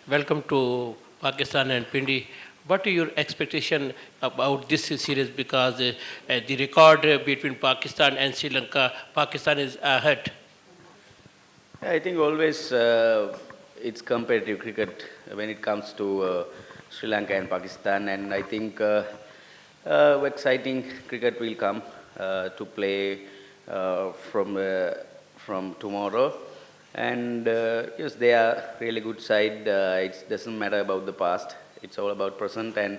welcome to Pakistan and Pindi. What are your expectation about this series? Because the record between Pakistan and Sri Lanka, Pakistan is ahead. I think always it's competitive cricket when it comes to Sri Lanka and Pakistan, and I think exciting cricket will come to play from tomorrow. And yes, they are really good side. It doesn't matter about the past; it's all about present, and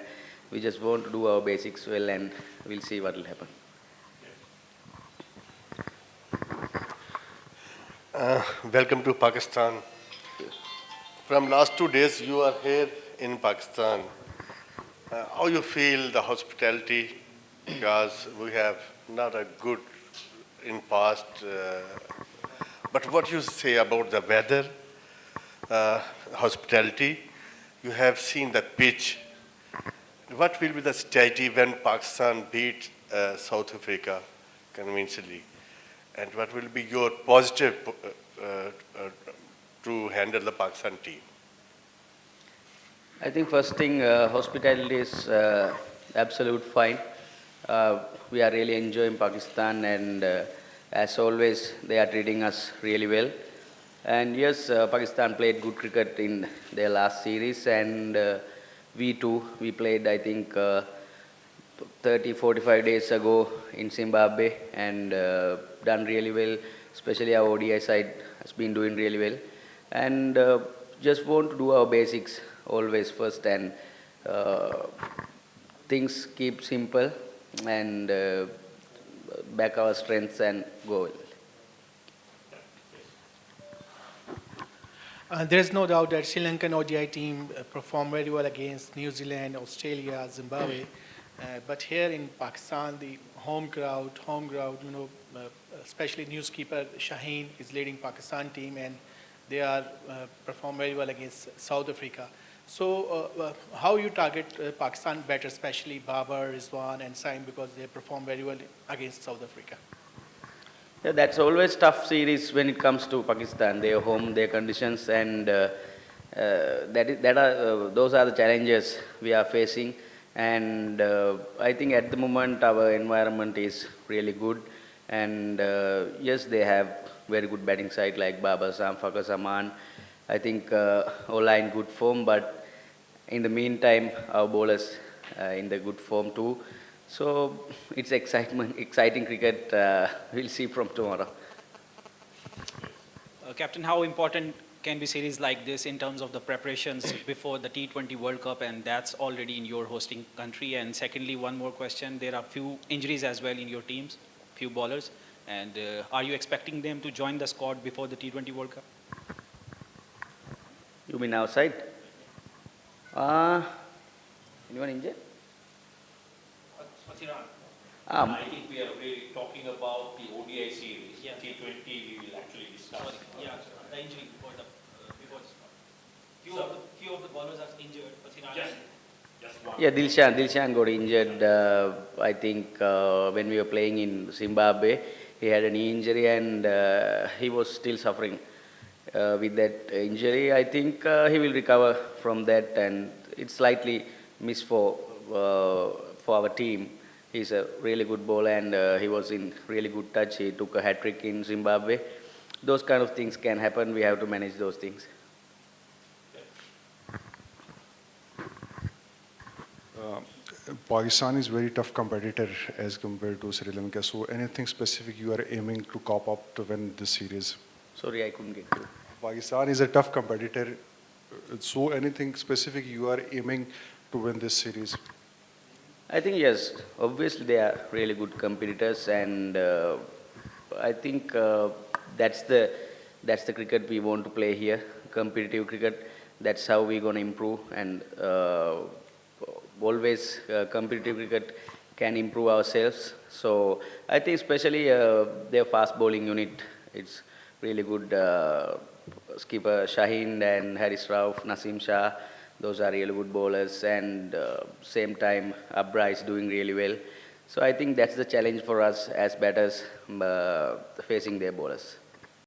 we just want to do our basics well, and we'll see what will happen. Welcome to Pakistan. From last 2 days, you are here in Pakistan. How you feel the hospitality? Because we have not a good in past. But what you say about the weather, hospitality? You have seen the pitch. What will be the strategy when Pakistan beat South Africa convincingly? And what will be your positive to handle the Pakistan team? I think first thing, hospitality is absolute fine. We are really enjoying Pakistan, and as always, they are treating us really well. And yes, Pakistan played good cricket in their last series, and we too, we played, I think, 30, 45 days ago in Zimbabwe, and done really well, especially our ODI side has been doing really well. And just want to do our basics always first, and things keep simple, and back our strengths and go well. There is no doubt that Sri Lankan ODI team performed very well against New Zealand, Australia, Zimbabwe. But here in Pakistan, the home crowd, especially newskeeper Shaheen is leading Pakistan team, and they are perform very well against South Africa. So how you target Pakistan better, especially Babar, Rizwan and Saim, because they perform very well against South Africa? Yeah, that's always tough series when it comes to Pakistan. Their home, their conditions, and those are the challenges we are facing. And I think at the moment our environment is really good. And yes, they have very good batting side like Babar Azam, Fakhar Zaman. I think all are in good form, but in the meantime, our bowlers in the good form too. So it's exciting cricket. We'll see from tomorrow. Captain, how important can be series like this in terms of the preparations before the T20 World Cup, and that's already in your hosting country? And secondly, one more question: there are few injuries as well in your teams, few bowlers, and are you expecting them to join the squad before the T20 World Cup? You mean outside? Anyone injured? I think we are really talking about the ODI series. Yeah. T20 we will actually discuss. Sorry, yeah, the injury before the squad. Few of the bowlers are injured. Just one. Yeah, Dilshan got injured. I think when we were playing in Zimbabwe, he had a knee injury, and he was still suffering with that injury. I think he will recover from that, and it's slightly missed for our team. He's a really good bowler, and he was in really good touch. He took a hat-trick in Zimbabwe. Those kind of things can happen. We have to manage those things. Pakistan is very tough competitor as compared to Sri Lanka. So anything specific you are aiming to cop up to win this series? Sorry, I couldn't get you. Pakistan is a tough competitor. So anything specific you are aiming to win this series? I think yes, obviously they are really good competitors, and I think that's the cricket we want to play here, competitive cricket. That's how we're going to improve, and always competitive cricket can improve ourselves. So I think especially their fast bowling unit, it's really good. Skipper Shaheen and Haris Rauf, Nasim Shah, those are really good bowlers, and same time Abra is doing really well. So I think that's the challenge for us as batters facing their bowlers.